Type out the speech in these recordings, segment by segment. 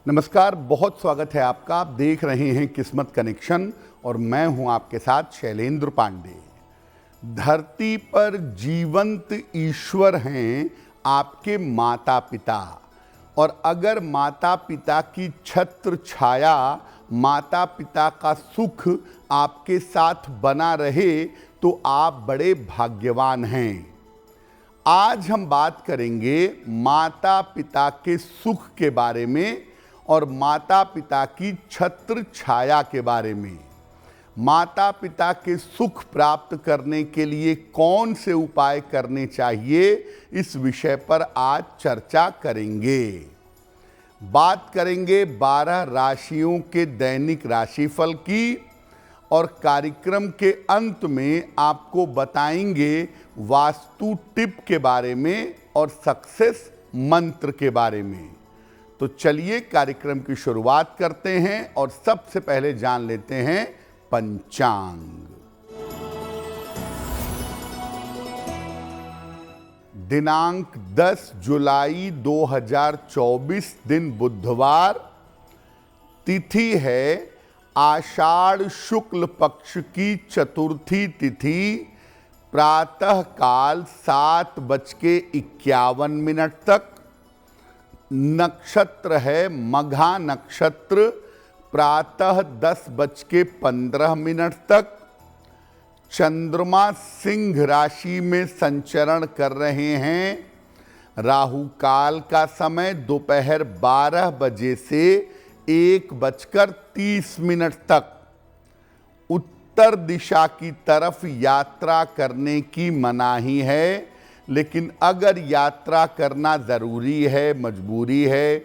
नमस्कार, बहुत स्वागत है आपका। आप देख रहे हैं किस्मत कनेक्शन और मैं हूं आपके साथ शैलेंद्र पांडे। धरती पर जीवंत ईश्वर हैं आपके माता पिता, और अगर माता पिता की छत्र छाया, माता पिता का सुख आपके साथ बना रहे तो आप बड़े भाग्यवान हैं। आज हम बात करेंगे माता पिता के सुख के बारे में और माता पिता की छत्र छाया के बारे में। माता पिता के सुख प्राप्त करने के लिए कौन से उपाय करने चाहिए, इस विषय पर आज चर्चा करेंगे। बात करेंगे 12 राशियों के दैनिक राशिफल की, और कार्यक्रम के अंत में आपको बताएंगे वास्तु टिप के बारे में और सक्सेस मंत्र के बारे में। तो चलिए कार्यक्रम की शुरुआत करते हैं और सबसे पहले जान लेते हैं पंचांग। दिनांक 10 जुलाई 2024, दिन बुधवार, तिथि है आषाढ़ शुक्ल पक्ष की चतुर्थी तिथि, प्रातः काल 7:51 तक। नक्षत्र है मघा नक्षत्र, प्रातः 10:15 तक। चंद्रमा सिंह राशि में संचरण कर रहे हैं। राहु काल का समय दोपहर 12 बजे से 1:30 तक। उत्तर दिशा की तरफ यात्रा करने की मनाही है, लेकिन अगर यात्रा करना ज़रूरी है, मजबूरी है,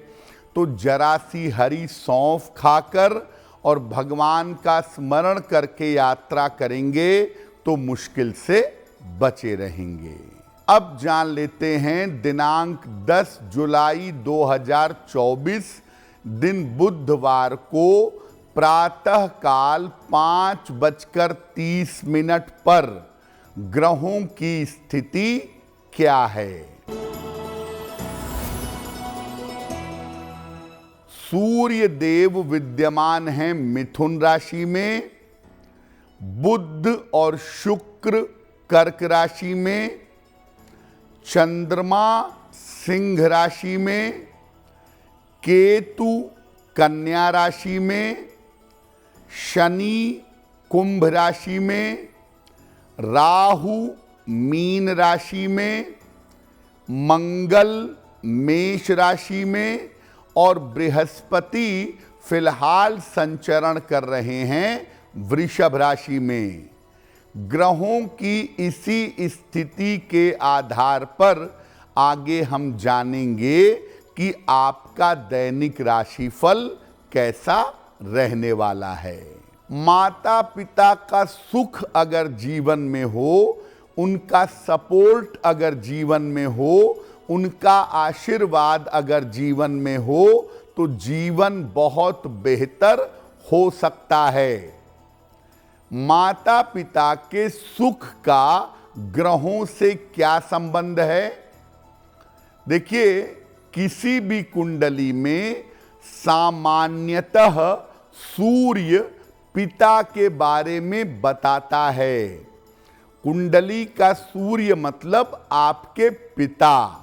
तो जरा सी हरी सौंफ खाकर और भगवान का स्मरण करके यात्रा करेंगे तो मुश्किल से बचे रहेंगे। अब जान लेते हैं दिनांक 10 जुलाई 2024, दिन बुधवार को, प्रातः काल 5:30 पर ग्रहों की स्थिति क्या है। सूर्य देव विद्यमान हैं मिथुन राशि में, बुध और शुक्र कर्क राशि में, चंद्रमा सिंह राशि में, केतु कन्या राशि में, शनि कुंभ राशि में, राहु मीन राशि में, मंगल मेष राशि में और बृहस्पति फिलहाल संचरण कर रहे हैं वृषभ राशि में। ग्रहों की इसी स्थिति के आधार पर आगे हम जानेंगे कि आपका दैनिक राशिफल कैसा रहने वाला है। माता पिता का सुख अगर जीवन में हो, उनका सपोर्ट अगर जीवन में हो, उनका आशीर्वाद अगर जीवन में हो, तो जीवन बहुत बेहतर हो सकता है। माता पिता के सुख का ग्रहों से क्या संबंध है? देखिए, किसी भी कुंडली में सामान्यतः सूर्य पिता के बारे में बताता है। कुंडली का सूर्य मतलब आपके पिता।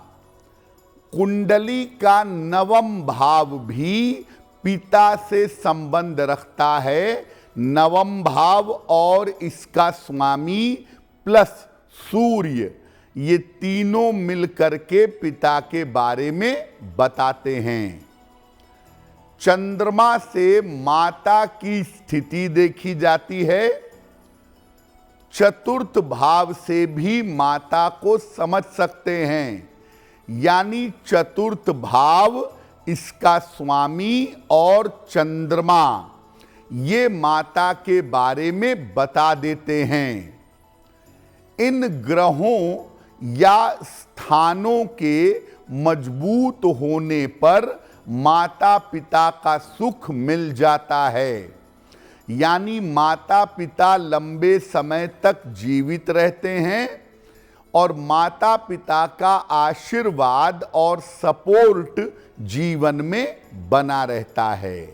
कुंडली का 9वां भाव भी पिता से संबंध रखता है। 9वां भाव और इसका स्वामी प्लस सूर्य, ये तीनों मिलकर के पिता के बारे में बताते हैं। चंद्रमा से माता की स्थिति देखी जाती है। चतुर्थ भाव से भी माता को समझ सकते हैं, यानी चतुर्थ भाव, इसका स्वामी और चंद्रमा, ये माता के बारे में बता देते हैं। इन ग्रहों या स्थानों के मजबूत होने पर माता पिता का सुख मिल जाता है, यानी माता पिता लंबे समय तक जीवित रहते हैं और माता पिता का आशीर्वाद और सपोर्ट जीवन में बना रहता है।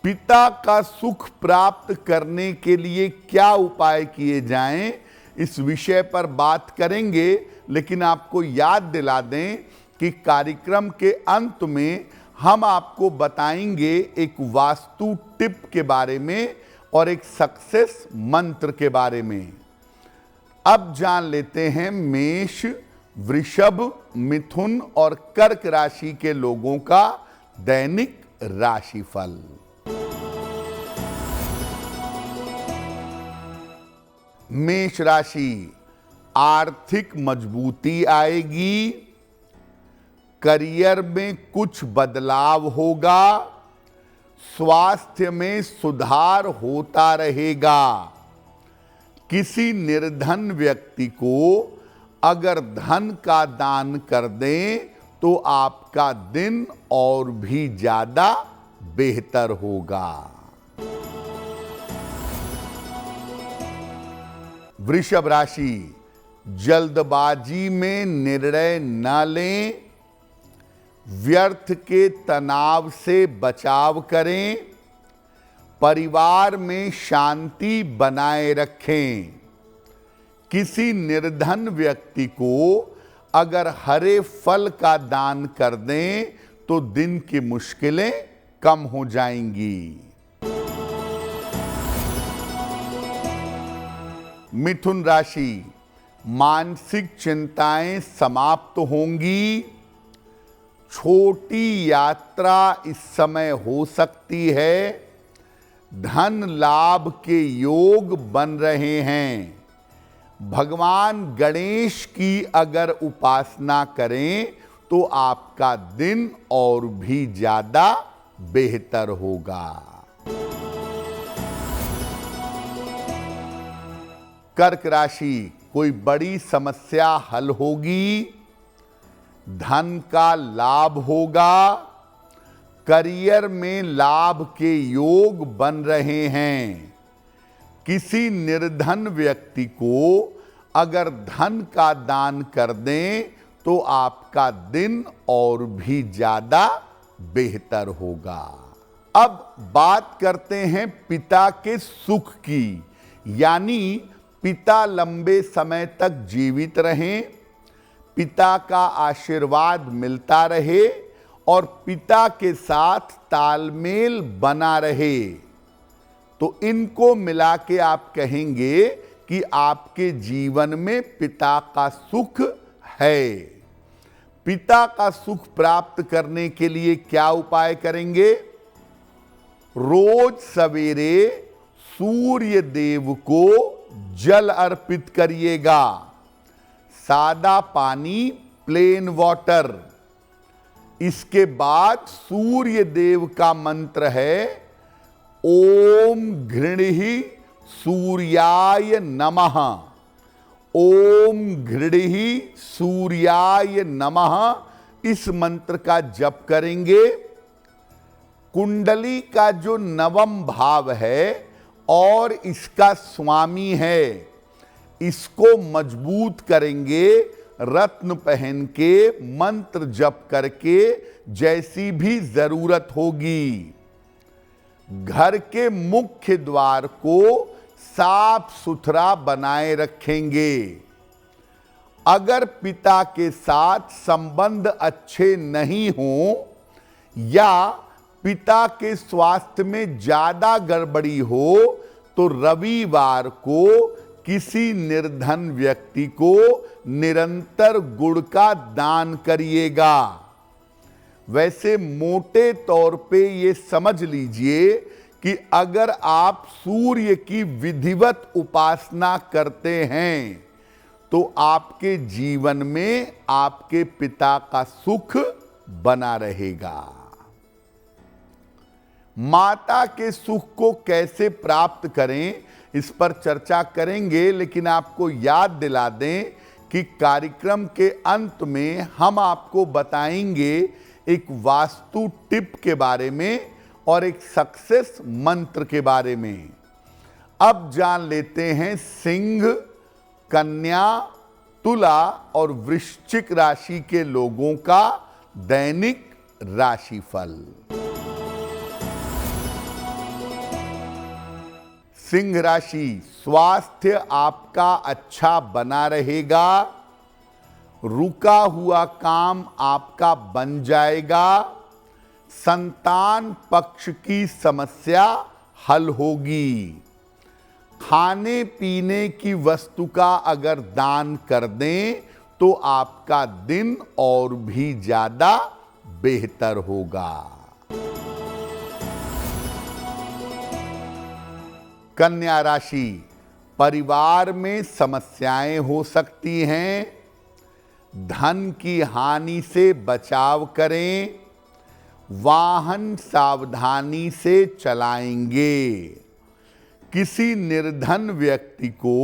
पिता का सुख प्राप्त करने के लिए क्या उपाय किए जाएं, इस विषय पर बात करेंगे, लेकिन आपको याद दिला दें कि कार्यक्रम के अंत में हम आपको बताएंगे एक वास्तु टिप के बारे में और एक सक्सेस मंत्र के बारे में। अब जान लेते हैं मेष, वृषभ, मिथुन और कर्क राशि के लोगों का दैनिक राशिफल। मेष राशि, आर्थिक मजबूती आएगी, करियर में कुछ बदलाव होगा, स्वास्थ्य में सुधार होता रहेगा। किसी निर्धन व्यक्ति को अगर धन का दान कर दें तो आपका दिन और भी ज्यादा बेहतर होगा। वृषभ राशि, जल्दबाजी में निर्णय न लें, व्यर्थ के तनाव से बचाव करें, परिवार में शांति बनाए रखें। किसी निर्धन व्यक्ति को अगर हरे फल का दान कर दें तो दिन की मुश्किलें कम हो जाएंगी। मिथुन राशि, मानसिक चिंताएं समाप्त होंगी, छोटी यात्रा इस समय हो सकती है, धन लाभ के योग बन रहे हैं। भगवान गणेश की अगर उपासना करें तो आपका दिन और भी ज्यादा बेहतर होगा। कर्क राशि, कोई बड़ी समस्या हल होगी, धन का लाभ होगा, करियर में लाभ के योग बन रहे हैं। किसी निर्धन व्यक्ति को अगर धन का दान कर दें तो आपका दिन और भी ज्यादा बेहतर होगा। अब बात करते हैं पिता के सुख की, यानी पिता लंबे समय तक जीवित रहें, पिता का आशीर्वाद मिलता रहे और पिता के साथ तालमेल बना रहे। तो इनको मिला के आप कहेंगे कि आपके जीवन में पिता का सुख है। पिता का सुख प्राप्त करने के लिए क्या उपाय करेंगे? रोज सवेरे सूर्य देव को जल अर्पित करिएगा, सादा पानी, प्लेन वाटर। इसके बाद सूर्य देव का मंत्र है ओम घृणिहि सूर्याय नमः, ओम घृणिहि सूर्याय नमः। इस मंत्र का जप करेंगे। कुंडली का जो नवम भाव है और इसका स्वामी है, इसको मजबूत करेंगे रत्न पहन के, मंत्र जप करके, जैसी भी जरूरत होगी। घर के मुख्य द्वार को साफ सुथरा बनाए रखेंगे। अगर पिता के साथ संबंध अच्छे नहीं हो या पिता के स्वास्थ्य में ज्यादा गड़बड़ी हो तो रविवार को किसी निर्धन व्यक्ति को निरंतर गुड़ का दान करिएगा। वैसे मोटे तौर पे ये समझ लीजिए कि अगर आप सूर्य की विधिवत उपासना करते हैं तो आपके जीवन में आपके पिता का सुख बना रहेगा। माता के सुख को कैसे प्राप्त करें, इस पर चर्चा करेंगे, लेकिन आपको याद दिला दें कि कार्यक्रम के अंत में हम आपको बताएंगे एक वास्तु टिप के बारे में और एक सक्सेस मंत्र के बारे में। अब जान लेते हैं सिंह, कन्या, तुला और वृश्चिक राशि के लोगों का दैनिक राशिफल। सिंह राशि, स्वास्थ्य आपका अच्छा बना रहेगा। रुका हुआ काम आपका बन जाएगा। संतान पक्ष की समस्या हल होगी। खाने पीने की वस्तु का अगर दान कर दें तो आपका दिन और भी ज्यादा बेहतर होगा। कन्या राशि, परिवार में समस्याएं हो सकती हैं। धन की हानि से बचाव करें। वाहन सावधानी से चलाएंगे। किसी निर्धन व्यक्ति को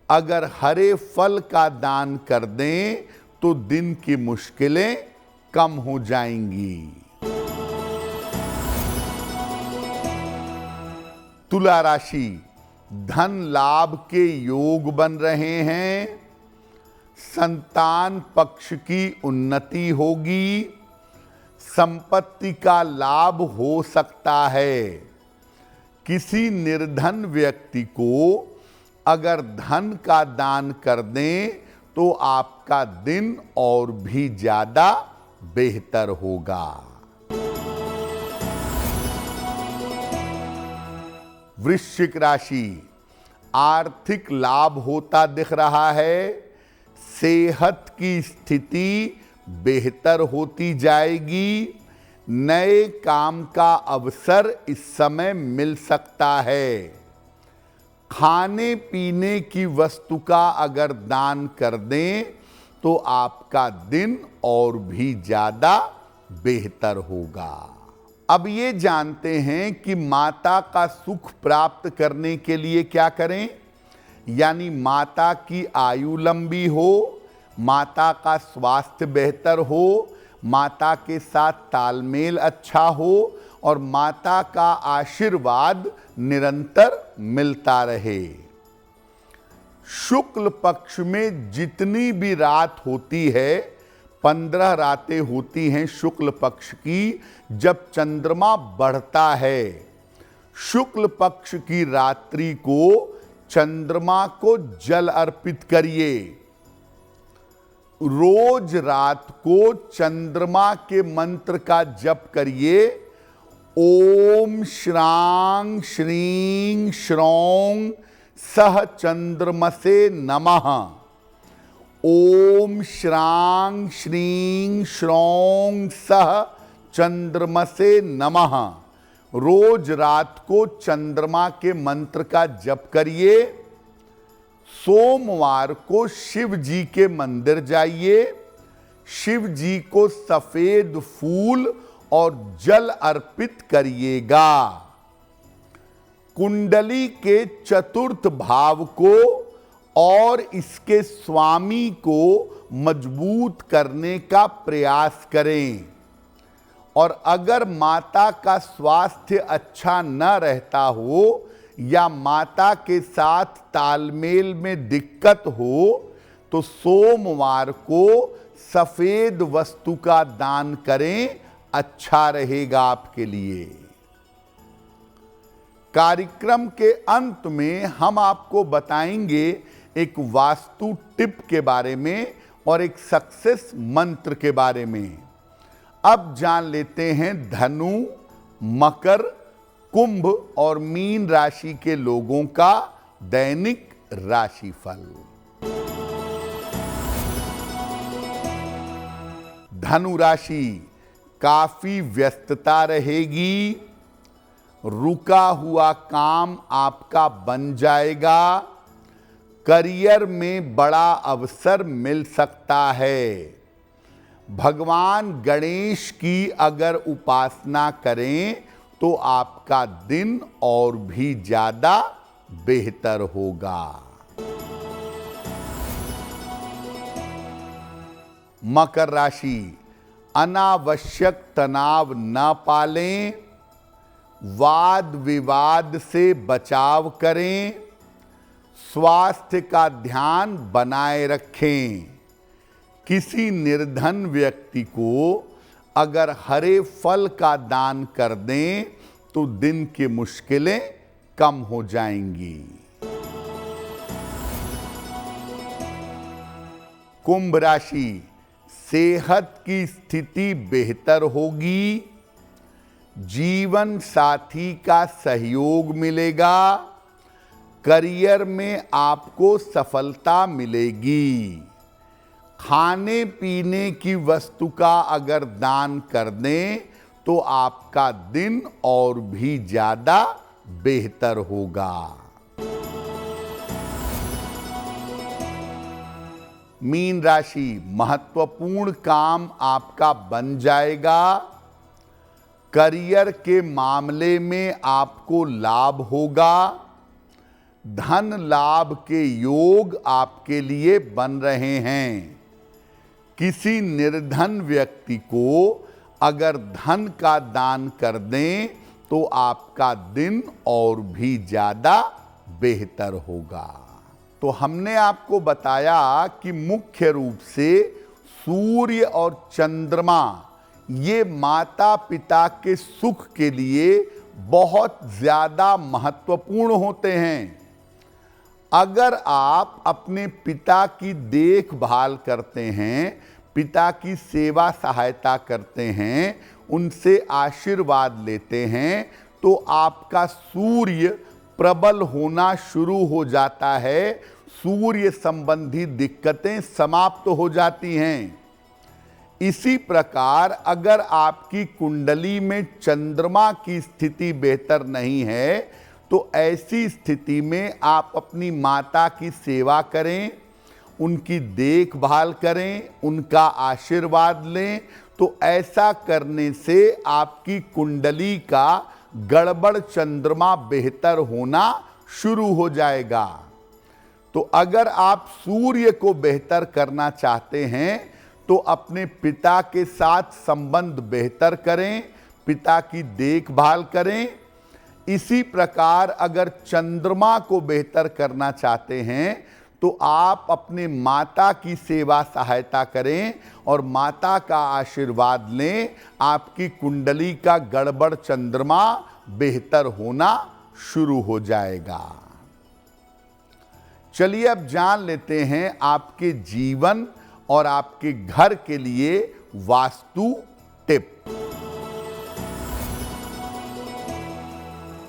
अगर हरे फल का दान कर दें तो दिन की मुश्किलें कम हो जाएंगी। तुला राशि, धन लाभ के योग बन रहे हैं। संतान पक्ष की उन्नति होगी। संपत्ति का लाभ हो सकता है। किसी निर्धन व्यक्ति को अगर धन का दान कर दें तो आपका दिन और भी ज्यादा बेहतर होगा। वृश्चिक राशि, आर्थिक लाभ होता दिख रहा है। सेहत की स्थिति बेहतर होती जाएगी। नए काम का अवसर इस समय मिल सकता है। खाने पीने की वस्तु का अगर दान कर दें तो आपका दिन और भी ज्यादा बेहतर होगा। अब ये जानते हैं कि माता का सुख प्राप्त करने के लिए क्या करें। यानी माता की आयु लंबी हो, माता का स्वास्थ्य बेहतर हो, माता के साथ तालमेल अच्छा हो और माता का आशीर्वाद निरंतर मिलता रहे। शुक्ल पक्ष में जितनी भी रात होती है, 15 रातें होती हैं शुक्ल पक्ष की, जब चंद्रमा बढ़ता है। शुक्ल पक्ष की रात्रि को चंद्रमा को जल अर्पित करिए। रोज रात को चंद्रमा के मंत्र का जप करिए। ओम श्रांग श्रीं श्रौं सह चंद्रमसे नमः। ओम श्रांग श्रीं श्रौं सह चंद्रमसे नमः। रोज रात को चंद्रमा के मंत्र का जप करिए। सोमवार को शिव जी के मंदिर जाइए। शिव जी को सफेद फूल और जल अर्पित करिएगा। कुंडली के चतुर्थ भाव को और इसके स्वामी को मजबूत करने का प्रयास करें। और अगर माता का स्वास्थ्य अच्छा न रहता हो या माता के साथ तालमेल में दिक्कत हो तो सोमवार को सफेद वस्तु का दान करें, अच्छा रहेगा आपके लिए। कार्यक्रम के अंत में हम आपको बताएंगे एक वास्तु टिप के बारे में और एक सक्सेस मंत्र के बारे में। अब जान लेते हैं धनु, मकर, कुंभ और मीन राशि के लोगों का दैनिक राशिफल। धनु राशि, काफी व्यस्तता रहेगी। रुका हुआ काम आपका बन जाएगा। करियर में बड़ा अवसर मिल सकता है। भगवान गणेश की अगर उपासना करें तो आपका दिन और भी ज्यादा बेहतर होगा। मकर राशि, अनावश्यक तनाव न पालें। वाद विवाद से बचाव करें। स्वास्थ्य का ध्यान बनाए रखें। किसी निर्धन व्यक्ति को अगर हरे फल का दान कर दें तो दिन की मुश्किलें कम हो जाएंगी। कुंभ राशि, सेहत की स्थिति बेहतर होगी। जीवन साथी का सहयोग मिलेगा। करियर में आपको सफलता मिलेगी। खाने पीने की वस्तु का अगर दान कर दें तो आपका दिन और भी ज्यादा बेहतर होगा। मीन राशि, महत्वपूर्ण काम आपका बन जाएगा। करियर के मामले में आपको लाभ होगा। धन लाभ के योग आपके लिए बन रहे हैं। किसी निर्धन व्यक्ति को अगर धन का दान कर दें तो आपका दिन और भी ज्यादा बेहतर होगा। तो हमने आपको बताया कि मुख्य रूप से सूर्य और चंद्रमा ये माता पिता के सुख के लिए बहुत ज्यादा महत्वपूर्ण होते हैं। अगर आप अपने पिता की देखभाल करते हैं, पिता की सेवा सहायता करते हैं, उनसे आशीर्वाद लेते हैं, तो आपका सूर्य प्रबल होना शुरू हो जाता है। सूर्य संबंधी दिक्कतें समाप्त हो जाती हैं। इसी प्रकार अगर आपकी कुंडली में चंद्रमा की स्थिति बेहतर नहीं है तो ऐसी स्थिति में आप अपनी माता की सेवा करें, उनकी देखभाल करें, उनका आशीर्वाद लें। तो ऐसा करने से आपकी कुंडली का गड़बड़ चंद्रमा बेहतर होना शुरू हो जाएगा। तो अगर आप सूर्य को बेहतर करना चाहते हैं तो अपने पिता के साथ संबंध बेहतर करें, पिता की देखभाल करें। इसी प्रकार अगर चंद्रमा को बेहतर करना चाहते हैं तो आप अपने माता की सेवा सहायता करें और माता का आशीर्वाद लें। आपकी कुंडली का गड़बड़ चंद्रमा बेहतर होना शुरू हो जाएगा। चलिए अब जान लेते हैं आपके जीवन और आपके घर के लिए वास्तु टिप।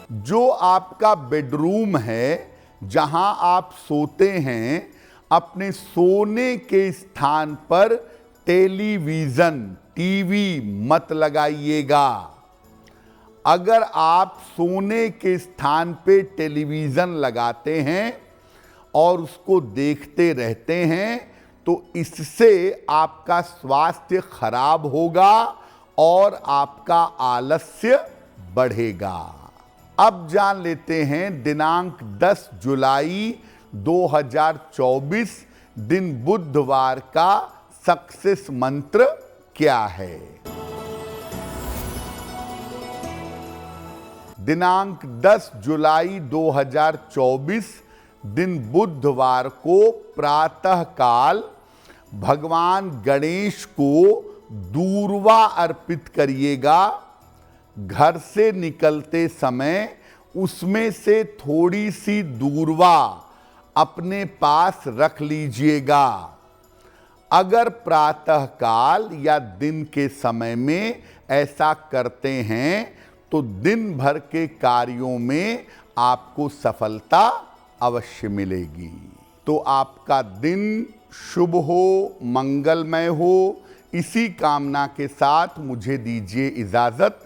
जो आपका बेडरूम है, जहां आप सोते हैं, अपने सोने के स्थान पर टेलीविजन, टीवी मत लगाइएगा। अगर आप सोने के स्थान पे टेलीविजन लगाते हैं और उसको देखते रहते हैं तो इससे आपका स्वास्थ्य खराब होगा और आपका आलस्य बढ़ेगा। अब जान लेते हैं दिनांक 10 जुलाई 2024 दिन बुधवार का सक्सेस मंत्र क्या है। दिनांक 10 जुलाई 2024 दिन बुधवार को प्रातः काल भगवान गणेश को दूर्वा अर्पित करिएगा। घर से निकलते समय उसमें से थोड़ी सी दूर्वा अपने पास रख लीजिएगा। अगर प्रातः काल या दिन के समय में ऐसा करते हैं तो दिन भर के कार्यों में आपको सफलता अवश्य मिलेगी। तो आपका दिन शुभ हो, मंगलमय हो, इसी कामना के साथ मुझे दीजिए इजाजत।